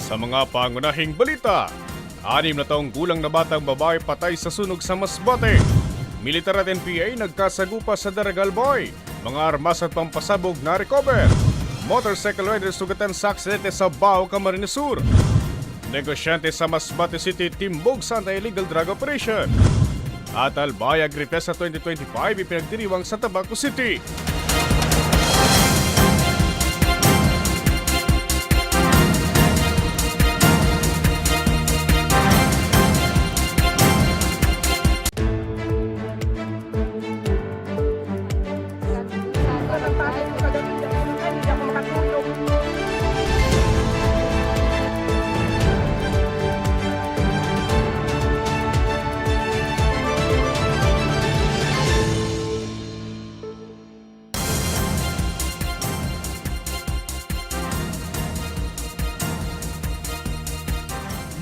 Sa mga pangunahing balita, 6 na taong gulang na batang babae patay sa sunog sa Masbate. Militar at NPA nagkasagupa sa Daragal Boy. Mga armas at pampasabog na recover. Motorcycle rider sugatan sa aksidente sa Bao, Camarines Sur. Negosyante sa Masbate City timbog sa anti-illegal drug operation. At Albay Agrifest sa 2025 ipinagdiriwang sa Tabaco City.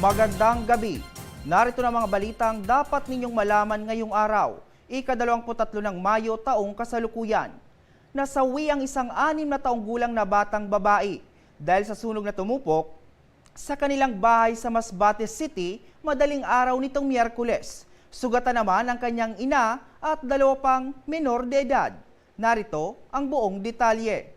Magandang gabi. Narito na mga balitang dapat ninyong malaman ngayong araw, ika-23 ng Mayo taong kasalukuyan. Nasawi ang isang 6 na taong gulang na batang babae dahil sa sunog na tumupok sa kanilang bahay sa Masbate City madaling araw nitong Miyerkules. Sugatan naman ang kanyang ina at 2 pang menor de edad. Narito ang buong detalye.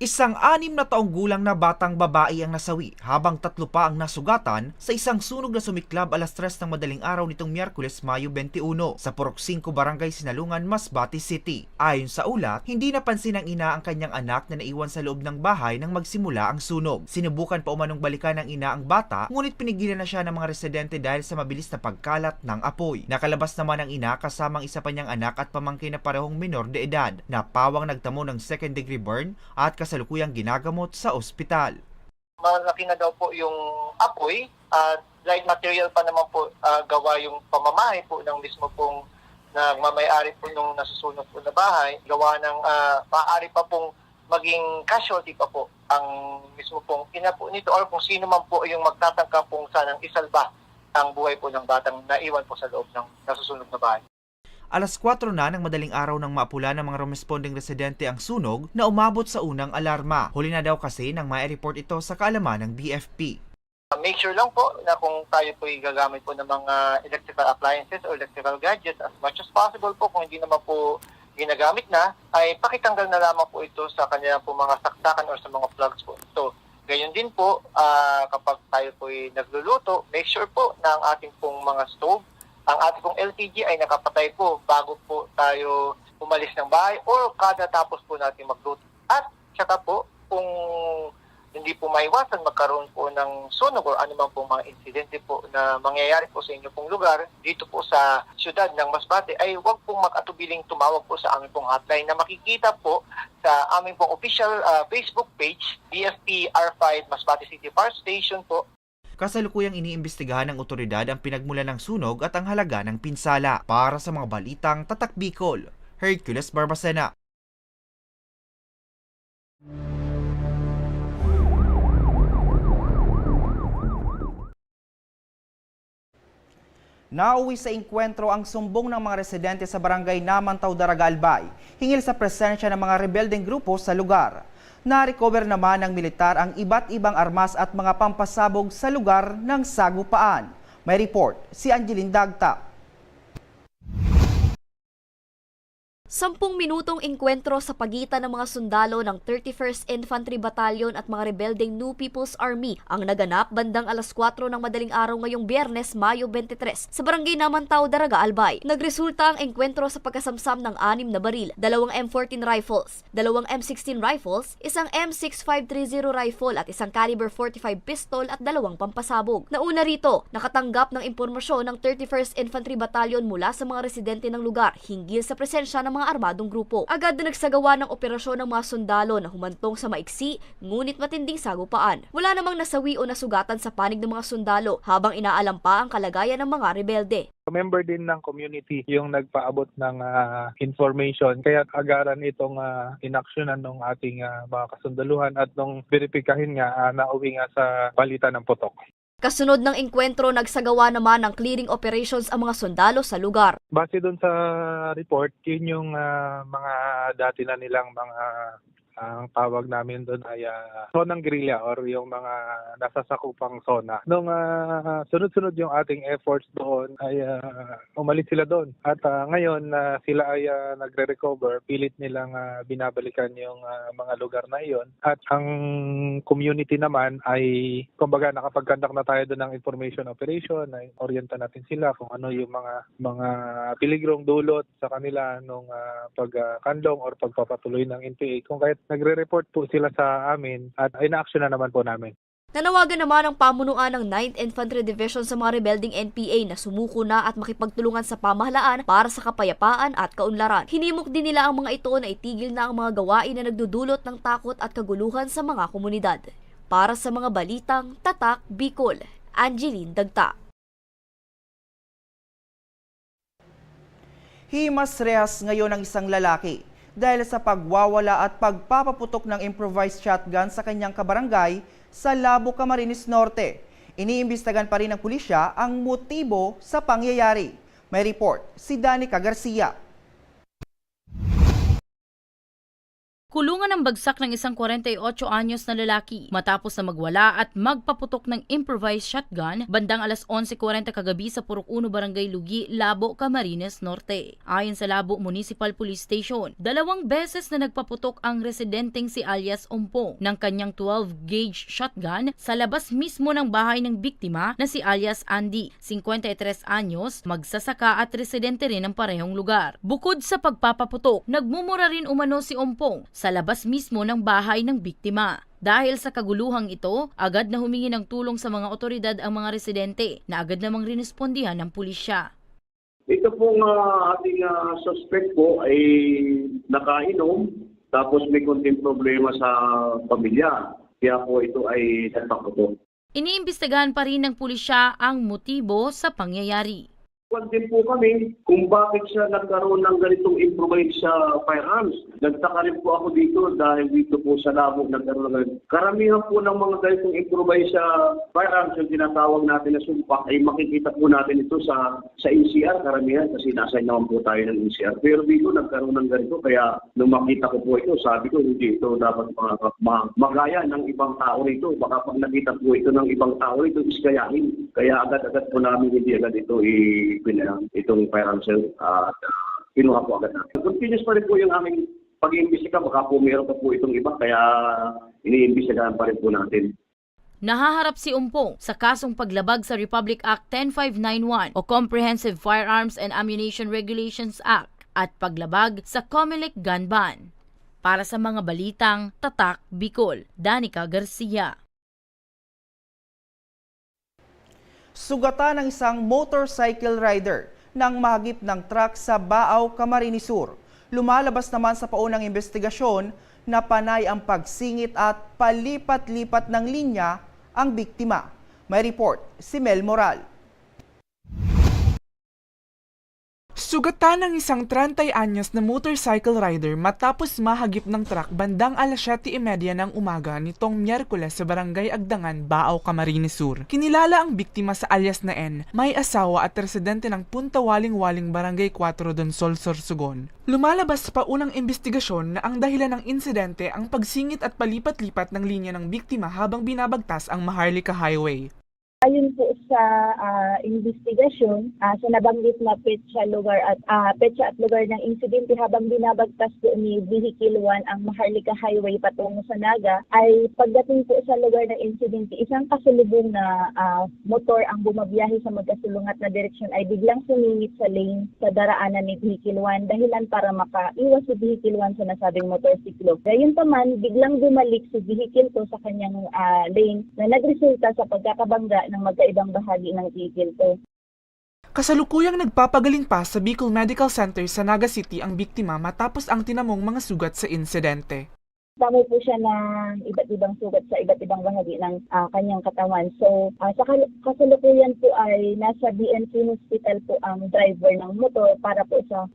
Isang 6 na taong gulang na batang babae ang nasawi habang 3 pa ang nasugatan sa isang sunog na sumiklab alas 3 ng madaling araw nitong Miyerkules, Mayo 21 sa Purok 5 Barangay Sinalungan, Masbate City. Ayon sa ulat, hindi napansin ng ina ang kanyang anak na naiwan sa loob ng bahay nang magsimula ang sunog. Sinubukan pa umanong balikan ng ina ang bata, ngunit pinigilan na siya ng mga residente dahil sa mabilis na pagkalat ng apoy. Nakalabas naman ang ina kasamang isa pa niyang anak at pamangkin na parehong menor de edad na pawang nagtamo ng second-degree burn at kasalukuyang ginagamot sa ospital. Malaki na daw po yung apoy at light material pa naman po gawa yung pamamahay po ng mismo pong nagmamayari po nung nasusunog po na bahay. Gawa ng maaari pa pong maging casualty pa po ang mismo pong ina po nito or kung sino man po yung magtatangka pong sanang isalba ang buhay po ng batang naiwan po sa loob ng nasusunog na bahay. Alas 4 na ng madaling araw nang maapula ng mga responding residente ang sunog na umabot sa unang alarma. Huli na daw kasi nang mai-report ito sa kaalaman ng BFP. Make sure lang po na kung tayo po gagamit po ng mga electrical appliances or electrical gadgets as much as possible po, kung hindi naman po ginagamit na, ay pakitanggal na lamang po ito sa kanilang po mga saksakan or sa mga plugs po. So, gayon din po kapag tayo po nagluluto, make sure po na ang ating pong mga stove, ang ating pong LPG ay nakapatay po bago po tayo umalis ng bahay or kada tapos po natin magluto. At saka po, kung hindi po maiwasan magkaroon po ng sunog or anumang po mga insidente po na mangyayari po sa inyo pong lugar dito po sa siyudad ng Masbate, ay huwag pong mag-atubiling tumawag po sa aming pong hotline na makikita po sa aming pong official Facebook page, BFP R5 Masbate City Fire Station po. Kasalukuyang iniimbestigahan ng otoridad ang pinagmulan ng sunog at ang halaga ng pinsala. Para sa mga balitang Tatak Bicol, Hercules Barbacena. Nauwi sa engkwentro ang sumbong ng mga residente sa barangay Namantaw, Daraga, Albay, hingil sa presensya ng mga rebeldeng grupo sa lugar. Na-recover naman ng militar ang iba't ibang armas at mga pampasabog sa lugar ng sagupaan. May report si Angeline Dagta. 10 minutong engkwentro sa pagitan ng mga sundalo ng 31st Infantry Battalion at mga rebeldeng New People's Army ang naganap bandang alas 4 ng madaling araw ngayong Biyernes, Mayo 23 sa Barangay Namantaw, Daraga, Albay. Nagresulta ang engkwentro sa pagkasamsam ng 6 na baril, 2 M14 rifles, 2 M16 rifles, isang M6530 rifle at isang caliber 45 pistol at 2 pampasabog. Nauna rito, nakatanggap ng impormasyon ng 31st Infantry Battalion mula sa mga residente ng lugar hinggil sa presensya ng mga armadong grupo. Agad na nagsagawa ng operasyon ng mga sundalo na humantong sa maiksi ngunit matinding sagupaan. Wala namang nasawi o nasugatan sa panig ng mga sundalo habang inaalam pa ang kalagayan ng mga rebelde. Member din ng community yung nagpaabot ng information, kaya agaran itong inaksyonan ng ating mga kasundaluhan at nung verifikahin nga nauwi nga sa palitan ng putok. Kasunod ng engkwentro, nagsagawa naman ng clearing operations ang mga sundalo sa lugar. Base doon sa report, yun yung mga dati na nilang mga Ang tawag namin doon ay zonang guerrilla or yung mga nasasakupang zona. Nung sunod-sunod yung ating efforts doon ay umalis sila doon. At ngayon sila ay nagre-recover, pilit nilang binabalikan yung mga lugar na iyon. At ang community naman ay kumbaga nakapag-conduct na tayo doon ng information operation, na orienta natin sila kung ano yung mga piligrong dulot sa kanila nung pagkandong or pagpapatuloy ng NPA. Kung kahit nagre-report po sila sa amin at ina-action na naman po namin. Nanawagan naman ang pamunuan ng 9th Infantry Division sa mga rebelding NPA na sumuko na at makipagtulungan sa pamahalaan para sa kapayapaan at kaunlaran. Hinimok din nila ang mga ito na itigil na ang mga gawain na nagdudulot ng takot at kaguluhan sa mga komunidad. Para sa mga balitang Tatak, Bicol, Angeline Dagta. Himas rehas ngayon ang isang lalaki dahil sa pagwawala at pagpapaputok ng improvised shotgun sa kanyang kabarangay sa Labo, Camarines Norte. Iniimbestigahan pa rin ng pulisya ang motibo sa pangyayari. May report si Danica Garcia. Kulungan ang bagsak ng isang 48 anyos na lalaki matapos na magwala at magpaputok ng improvised shotgun bandang alas 11:40 kagabi sa Purok 1 Barangay Lugi, Labo, Camarines Norte. Ayon sa Labo Municipal Police Station, 2 beses na nagpaputok ang residenteng si alias Ompong ng kanyang 12-gauge shotgun sa labas mismo ng bahay ng biktima na si alias Andy, 53 anyos, magsasaka at residente rin ng parehong lugar. Bukod sa pagpapaputok, nagmumura rin umano si Ompong sa labas mismo ng bahay ng biktima. Dahil sa kaguluhang ito, agad na humingi ng tulong sa mga otoridad ang mga residente na agad namang rinespondihan ng pulisya. Ito pong ating suspect po ay nakainom tapos may konting problema sa pamilya. Kaya po ito ay nagpaputok. Iniimbestigahan pa rin ng pulisya ang motibo sa pangyayari. Din po kami kung bakit siya nagkaroon ng ganitong improvised firearms. Nagtaka rin po ako dito dahil dito po sa Labo nagkaroon ng ganito. Karamihan po ng mga ganitong improvised firearms yung tinatawag natin na sumpak ay makikita po natin ito sa NCR karamihan kasi nasa naman po tayo ng NCR. Pero dito nagkaroon ng ganito kaya nung makita ko po ito sabi ko hindi ito dapat magaya ng ibang tao rito. Baka pag nakita po ito ng ibang tao ito iskayahin. Kaya agad-agad po namin hindi agad ito itong firearms at kinuha po agad natin. Continuous pa rin po yung aming pag-iimbestiga, baka po meron pa po itong iba, kaya iniimbestigahan pa rin po natin. Nahaharap si Umpong sa kasong paglabag sa Republic Act 10591 o Comprehensive Firearms and Ammunition Regulations Act at paglabag sa COMELEC Gun Ban. Para sa mga balitang Tatak, Bicol, Danica Garcia. Sugatan ng isang motorcycle rider nang mahagip ng truck sa Baaw, Camarines Sur. Lumalabas naman sa paunang investigasyon na panay ang pagsingit at palipat-lipat ng linya ang biktima. May report si Mel Moral. Sugatan ng isang 30 anyos na motorcycle rider matapos mahagip ng truck bandang alas 7:30 ng umaga nitong Miyerkules sa Barangay Agdangan, Baaw, Camarines Sur. Kinilala ang biktima sa alias na N, may asawa at residente ng Punta Waling-Waling Barangay 4 Donsol, Sorsogon. Lumalabas sa paunang investigasyon na ang dahilan ng insidente ang pagsingit at palipat-lipat ng linya ng biktima habang binabagtas ang Maharlika Highway. Ayon po sa investigasyon, sa nabanggit na petsa at lugar ng insidente habang binabagtas po ni Vehicle 1 ang Maharlika Highway patungo sa Naga, ay pagdating po sa lugar ng insidente, isang kasulubong na motor ang bumabiyahe sa magkasulungat na direksyon ay biglang sumingit sa lane sa daraanan ni Vehicle 1 dahilan para makaiwas si Vehicle 1 sa nasabing motorsiklo. Gayun pa man, biglang bumalik si Vehicle 2 sa kanyang lane na nagresulta sa pagkakabangga ng magkaibang bahagi ng vehicle to. Kasalukuyang nagpapagaling pa sa Bicol Medical Center sa Naga City ang biktima matapos ang tinamong mga sugat sa insidente. Damo po siya ng iba't ibang sugat sa iba't ibang bahagi ng kanyang katawan. So, sa kasalukuyan po ay nasa BNC Hospital po ang driver ng motor para po sa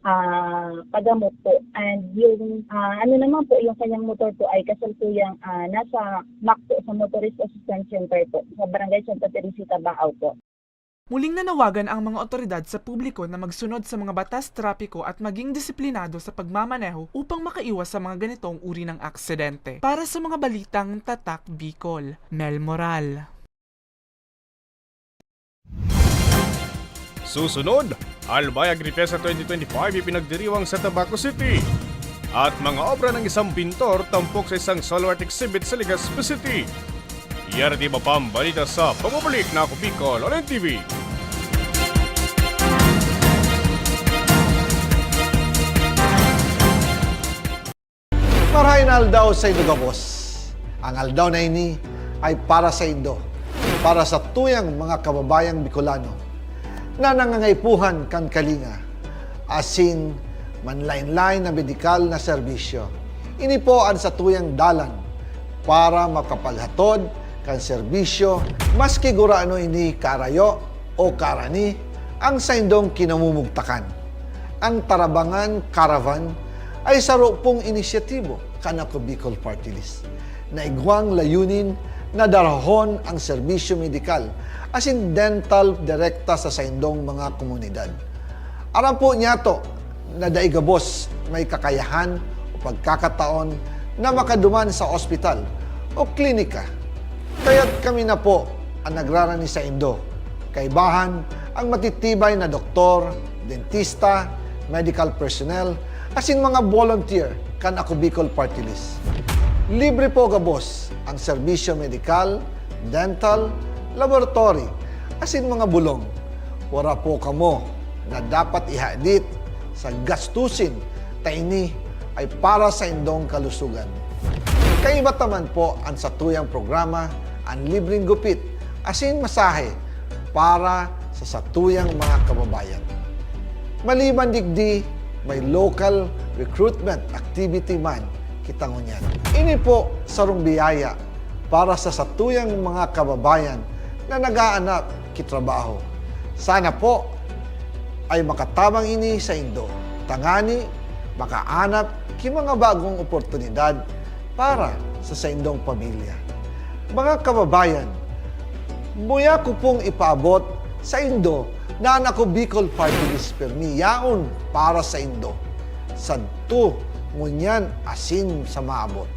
paggamot po. And yung yung kanyang motor po ay kasalukuyang nasa MAC po sa Motorist Assistance Center po sa Barangay Santa Teresita, Baaw po. Muling nanawagan ang mga otoridad sa publiko na magsunod sa mga batas trapiko at maging disiplinado sa pagmamaneho upang makaiwas sa mga ganitong uri ng aksidente. Para sa mga balitang Tatak Bicol, Mel Moral. Susunod, Albay Agripesa 2025 ipinagdiriwang sa Tabaco City. At mga obra ng isang pintor tampok sa isang solo art exhibit sa Legazpi City. Yardi ba pang balita sa pababalik na Ako Bicol on NTV. Marahin aldaw sa Indo Gabos. Ang aldaw na ini ay para sa Indo, para sa tuyang mga kababayang Bicolano na nangangaipuhan kan kalinga, asin manlain-lain na medikal na serbisyo. Ini po ang sa tuyang dalan para makapaghatod kan serbisyo maski guraano ini karayo o karani ang sa indong kinamumugtakan. Ang Tarabangan Caravan ay saro pong inisyatibo kan Ako Bicol Party List na igwang layunin na darahon ang serbisyo medikal asin dental direkta sa saindong mga komunidad. Aram po niya to na daigabos may kakayahan o pagkakataon na makaduman sa ospital o klinika. Kaya't kami na po ang nagrarani sa Indo. Kaibahan ang matitibay na doktor, dentista, medical personnel, asin mga volunteer kan Ako Bicol Party List. Libre po gabos ang serbisyo medikal, dental, laboratory, asin mga bulong. Wala po kamo na dapat ihadit sa gastusin taini ay para sa indong kalusugan. Kaiba taman po ang satuyang programa ang libreng gupit asin masahe para sa satuyang mga kababayan. Maliban digdi, may local recruitment activity man kitang unyan. Ini po sarong biyaya para sa satuyang mga kababayan na nag-aanap kitrabaho. Sana po ay makatabang ini sa Indo. Tangani, makaanap ki mga bagong oportunidad para sa indong pamilya. Mga kababayan, buya ko pong ipaabot sa Indo na ang Ako Bicol Party List permi yaon para sa Indo. Sadto ngunyan asin sa maabot.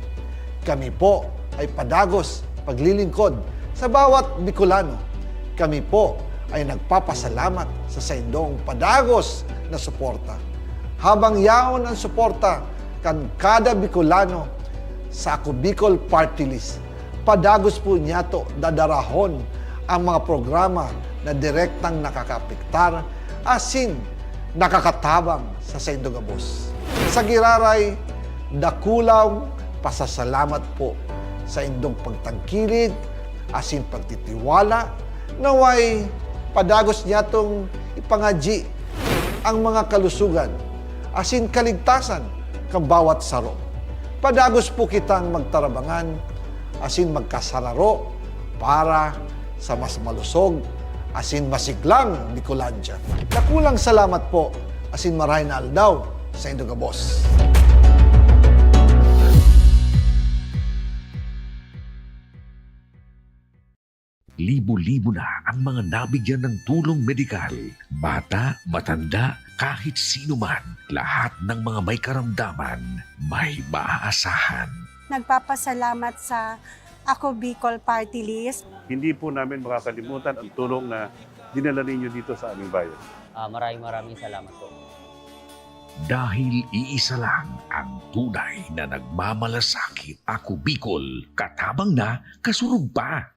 Kami po ay padagos paglilingkod sa bawat Bicolano. Kami po ay nagpapasalamat sa saindong padagos na suporta. Habang yaon ang suporta kan kada Bicolano sa Ako Bicol Party List, padagos po niya to dadarahon ang mga programa na direktang nakakapiktar asin nakakatabang sa Saindo Gabos. Sa giraray, dakulaw pasasalamat po sa indong pagtangkilig asin pagtitiwala naway padagos niya tong ipangaji ang mga kalusugan asin kaligtasan kang bawat saro. Padagos po kitang magtarabangan asin magkasararo para sa mas malusog asin masiglang Bicolandia. Nakulang salamat po asin maray na aldaw sa Indo Gabos. Libo-libo na ang mga nabigyan ng tulong medikal. Bata, matanda, kahit sino man, lahat ng mga may karamdaman, may maaasahan. Nagpapasalamat sa Ako Bicol Party List. Hindi po namin makakalimutan ang tulong na dinala ninyo dito sa aming bayan. Maraming salamat po. Dahil iisa lang ang tunay na nagmamalasakit. Ako Bicol, katabang na, kasurug pa.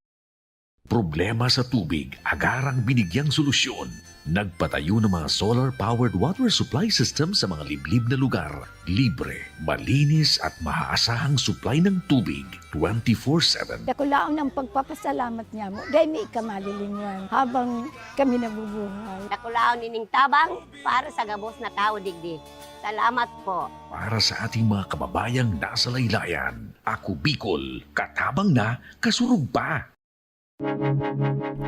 Problema sa tubig, agarang binigyang solusyon. Nagpatayo ng mga solar-powered water supply system sa mga liblib na lugar. Libre, malinis at maaasahang supply ng tubig 24/7. Dakulaon ang pagpapasalamat niya mo dahil may kamalilingan habang kami nabubuhay. Dakulaon nining tabang para sa gabos na tao digdi. Salamat po. Para sa ating mga kababayang nasa laylayan, Ako Bicol, katabang na, kasurug pa.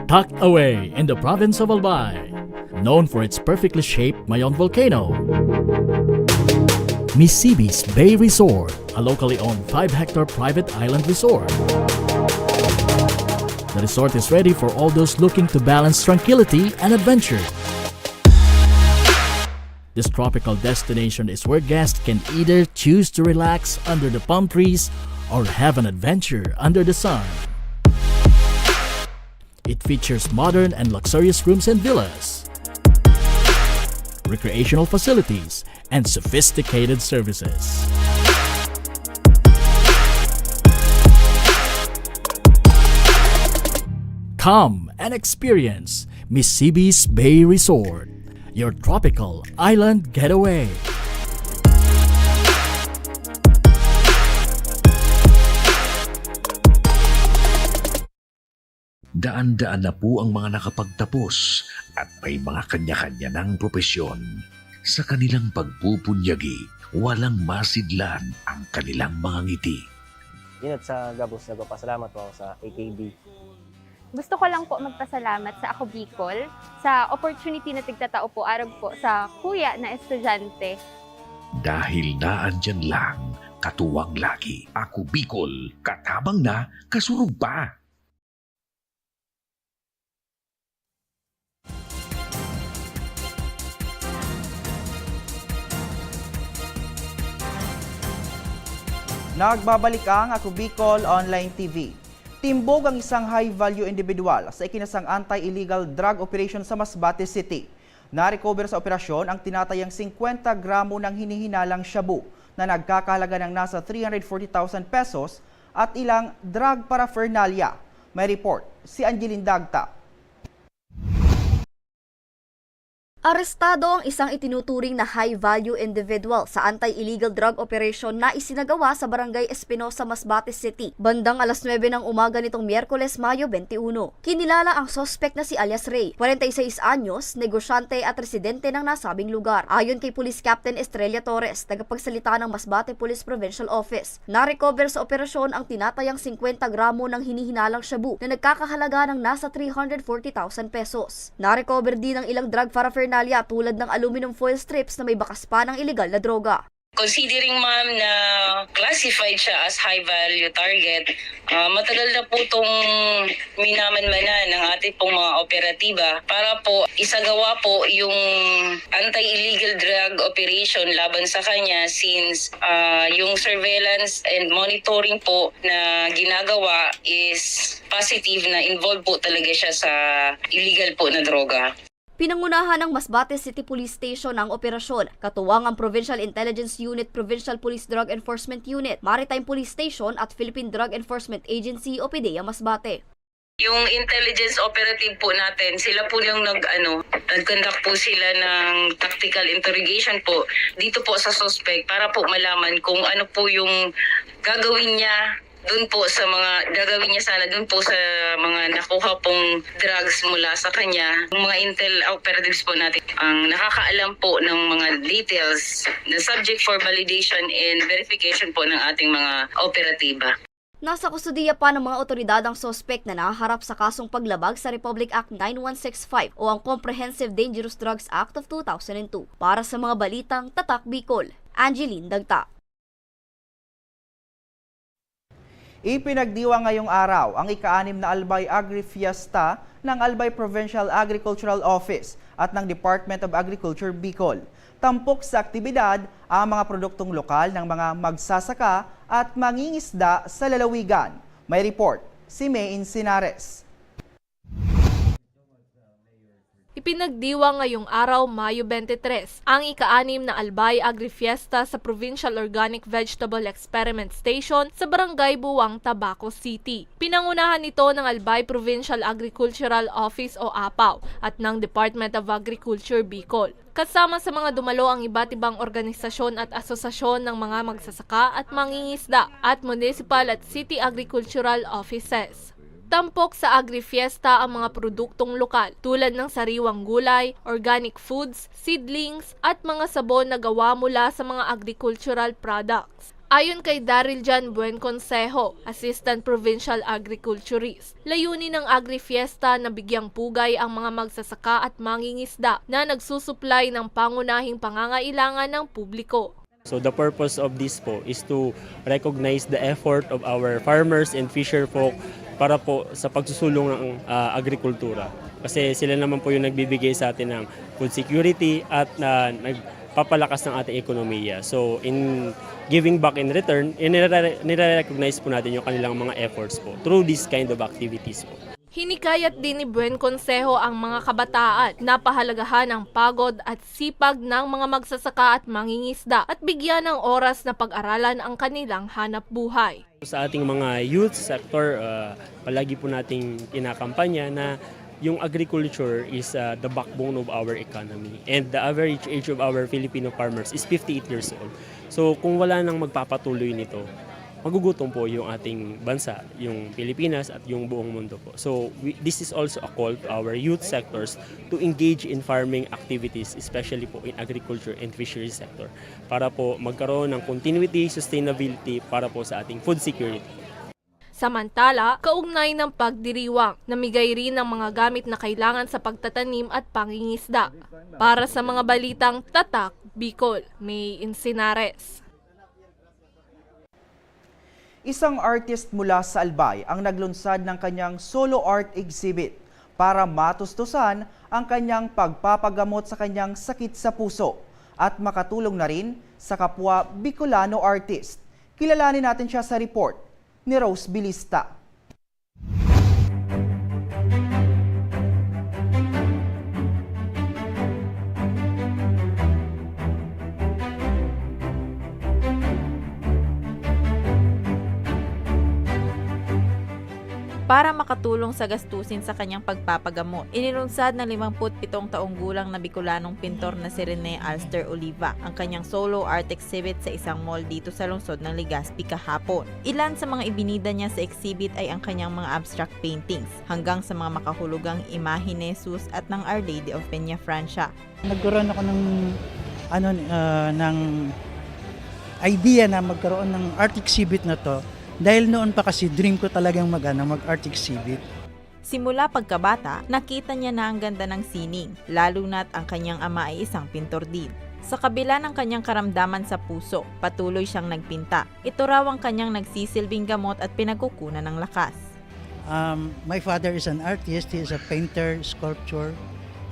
Tucked away in the province of Albay, known for its perfectly shaped Mayon volcano, Misibis Bay Resort, a locally owned 5-hectare private island resort. The resort is ready for all those looking to balance tranquility and adventure. This tropical destination is where guests can either choose to relax under the palm trees or have an adventure under the sun. It features modern and luxurious rooms and villas, recreational facilities, and sophisticated services. Come and experience Mississippi's Bay Resort, your tropical island getaway. Daan-daan na po ang mga nakapagtapos at may mga kanya-kanya ng propesyon. Sa kanilang pagpupunyagi, walang masidlan ang kanilang mga ngiti. Yun at sa Gabos, nagpapasalamat po ako sa AKB. Gusto ko lang po magpasalamat sa Ako Bicol sa opportunity na tigtatao po arag po sa kuya na estudyante. Dahil naandyan lang, katuwang lagi. Ako Bicol, katabang na, kasurug pa. Nagbabalik ang Ako Bicol Online TV. Timbog ang isang high-value individual sa ikinasang anti-illegal drug operation sa Masbate City. Na-recover sa operasyon ang tinatayang 50 gramo ng hinihinalang shabu na nagkakahalaga ng nasa 340,000 pesos at ilang drug paraphernalia. May report si Angeline Dagta. Arestado ang isang itinuturing na high-value individual sa anti-illegal drug operation na isinagawa sa Barangay Espinosa, Masbate City, bandang alas 9 ng umaga nitong Miyerkules, Mayo 21. Kinilala ang suspect na si alias Ray, 46 anyos, negosyante at residente ng nasabing lugar. Ayon kay Police Captain Estrella Torres, tagapagsalita ng Masbate Police Provincial Office, na-recover sa operasyon ang tinatayang 50 gramo ng hinihinalang shabu na nagkakahalaga ng nasa 340,000 pesos. Na-recover din ang ilang drug paraphernalia tulad ng aluminum foil strips na may bakas pa ng iligal na droga. Considering ma'am na classified siya as high-value target, matagal na po itong minamanmanan ng ating pong mga operatiba para po isagawa po yung anti-illegal drug operation laban sa kanya since yung surveillance and monitoring po na ginagawa is positive na involved po talaga siya sa illegal po na droga. Pinangunahan ng Masbate City Police Station ang operasyon, katuwang ang Provincial Intelligence Unit, Provincial Police Drug Enforcement Unit, Maritime Police Station at Philippine Drug Enforcement Agency o PDEA Masbate. Yung intelligence operative po natin, sila po yung nag-conduct po sila ng tactical interrogation po dito po sa suspect para po malaman kung ano po yung gagawin niya doon po sa mga gagawin niya sana doon po sa mga nakuha pong drugs mula sa kanya. Yung mga intel operatives po natin ang nakakaalam po ng mga details na subject for validation and verification po ng ating mga operatiba. Nasa kustudiya pa ng mga otoridad ang suspect na nahaharap sa kasong paglabag sa Republic Act 9165 o ang Comprehensive Dangerous Drugs Act of 2002. Para sa mga balitang Tatak Bicol, Angeline Dagta. Ipinagdiwa ngayong araw ang ika-6 na Albay Agri Fiesta ng Albay Provincial Agricultural Office at ng Department of Agriculture Bicol. Tampok sa aktibidad ang mga produktong lokal ng mga magsasaka at mangingisda sa lalawigan. May report si May Insinares. Ipinagdiwa ngayong araw, Mayo 23, ang ika-6 na Albay Agri Fiesta sa Provincial Organic Vegetable Experiment Station sa Barangay Buwang, Tabaco City. Pinangunahan ito ng Albay Provincial Agricultural Office o APAO at ng Department of Agriculture Bicol. Kasama sa mga dumalo ang iba't ibang organisasyon at asosasyon ng mga magsasaka at mangingisda at municipal at city agricultural offices. Tampok sa Agri-Fiesta ang mga produktong lokal tulad ng sariwang gulay, organic foods, seedlings at mga sabon na gawa mula sa mga agricultural products. Ayon kay Daryl Jan Buenconsejo, Assistant Provincial Agriculturist, layunin ng Agri-Fiesta na bigyang pugay ang mga magsasaka at mangingisda na nagsusupply ng pangunahing pangangailangan ng publiko. So the purpose of this po is to recognize the effort of our farmers and fisher folk para po sa pagsusulong ng agrikultura. Kasi sila naman po yung nagbibigay sa atin ng food security at nagpapalakas ng ating ekonomiya. So in giving back in return, nire-recognize po natin yung kanilang mga efforts po through this kind of activities po. Hinikayat din ni Buen Consejo ang mga kabataan na pahalagahan ang pagod at sipag ng mga magsasaka at mangingisda at bigyan ng oras na pag-aralan ang kanilang hanap buhay. Sa ating mga youth sector, palagi po nating kinakampanya na yung agriculture is the backbone of our economy. And the average age of our Filipino farmers is 58 years old. So kung wala nang magpapatuloy nito, magugutom po yung ating bansa, yung Pilipinas at yung buong mundo po. So this is also a call to our youth sectors to engage in farming activities, especially po in agriculture and fisheries sector, para po magkaroon ng continuity, sustainability para po sa ating food security. Samantala, kaugnay ng pagdiriwang, namigay rin ng mga gamit na kailangan sa pagtatanim at pangingisda. Para sa mga balitang Tatak, Bicol, May Insinares. Isang artist mula sa Albay ang naglunsad ng kanyang solo art exhibit para matustusan ang kanyang pagpapagamot sa kanyang sakit sa puso at makatulong na rin sa kapwa Bicolano artist. Kilalanin natin siya sa report ni Rose Bilista. Para makatulong sa gastusin sa kanyang pagpapagamot, inilunsad ng 57 taong gulang na Bicolanong pintor na si Rene Alster Oliva ang kanyang solo art exhibit sa isang mall dito sa lungsod ng Legazpi kahapon. Ilan sa mga ibinida niya sa exhibit ay ang kanyang mga abstract paintings, hanggang sa mga makahulugang imahe ni Jesus at ng Our Lady of Peña Francia. Nagkaroon ako ng idea na magkaroon ng art exhibit na to. Dahil noon pa kasi dream ko talagang mag-art exhibit. Simula pagkabata, nakita niya na ang ganda ng sining, lalo na't ang kanyang ama ay isang pintor din. Sa kabila ng kanyang karamdaman sa puso, patuloy siyang nagpinta. Ito raw ang kanyang nagsisilbing gamot at pinagkukunan ng lakas. My father is an artist, he is a painter, sculptor,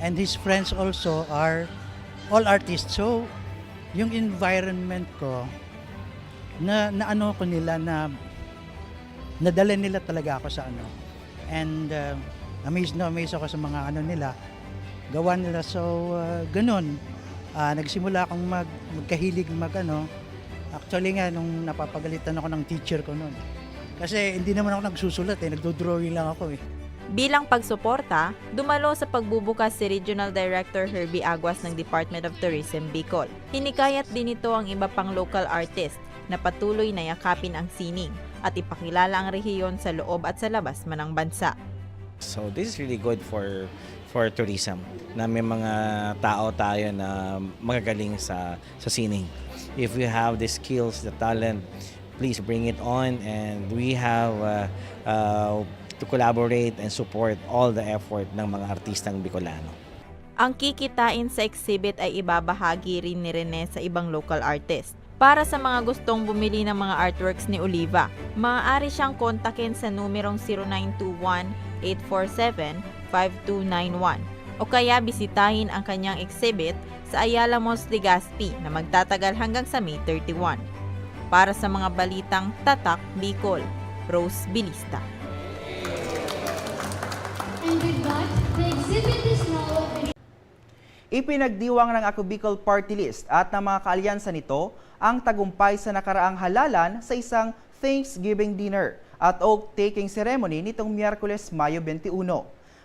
and his friends also are all artists. So, yung environment ko, na ano ko nila na nadala nila talaga ako sa ano. And amazed ako sa mga nila, gawa nila. So ganun, nagsimula akong magkahilig Actually nga, nung napapagalitan ako ng teacher ko noon. Kasi hindi naman ako nagsusulat nagdo-drawing lang ako Bilang pagsuporta, dumalo sa pagbubukas si Regional Director Herbie Aguas ng Department of Tourism Bicol. Hinikayat din ito ang iba pang local artist na patuloy na yakapin ang sining at ipakilala ang rehiyon sa loob at sa labas man ng bansa. So this is really good for tourism, na may mga tao tayo na magagaling sa sining. If you have the skills, the talent, please bring it on, and we have to collaborate and support all the effort ng mga artistang Bicolano. Ang kikitain sa exhibit ay ibabahagi rin ni Rene sa ibang local artist. Para sa mga gustong bumili ng mga artworks ni Oliva, maaari siyang kontakin sa numerong 0921-847-5291 o kaya bisitahin ang kanyang exhibit sa Ayala Malls, Legazpi na magtatagal hanggang sa May 31. Para sa mga balitang Tatak, Bicol, Rose Bilista. And with that, the exhibit is now open. Ipinagdiwang ng Ako Bicol Party List at ng mga kaalyansa nito ang tagumpay sa nakaraang halalan sa isang Thanksgiving dinner at oath-taking ceremony nitong Miyerkules, Mayo 21.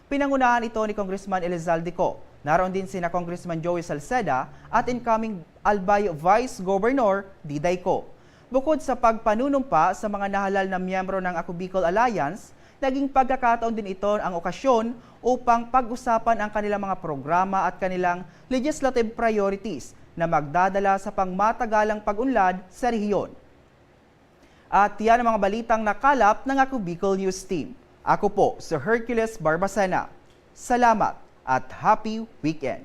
Pinangunahan ito ni Congressman Elizalde Co. Naroon din sina Congressman Joey Salceda at incoming Albay Vice Governor Diday Co. Bukod sa pagpanunumpa sa mga nahalal na miyembro ng Ako Bicol Alliance, naging pagkakataon din ito ang okasyon upang pag-usapan ang kanilang mga programa at kanilang legislative priorities na magdadala sa pangmatagalang pag-unlad sa rehiyon. At yan ang mga balitang nakalap ng Ako Bicol News Team. Ako po si Hercules Barbacena. Salamat at happy weekend!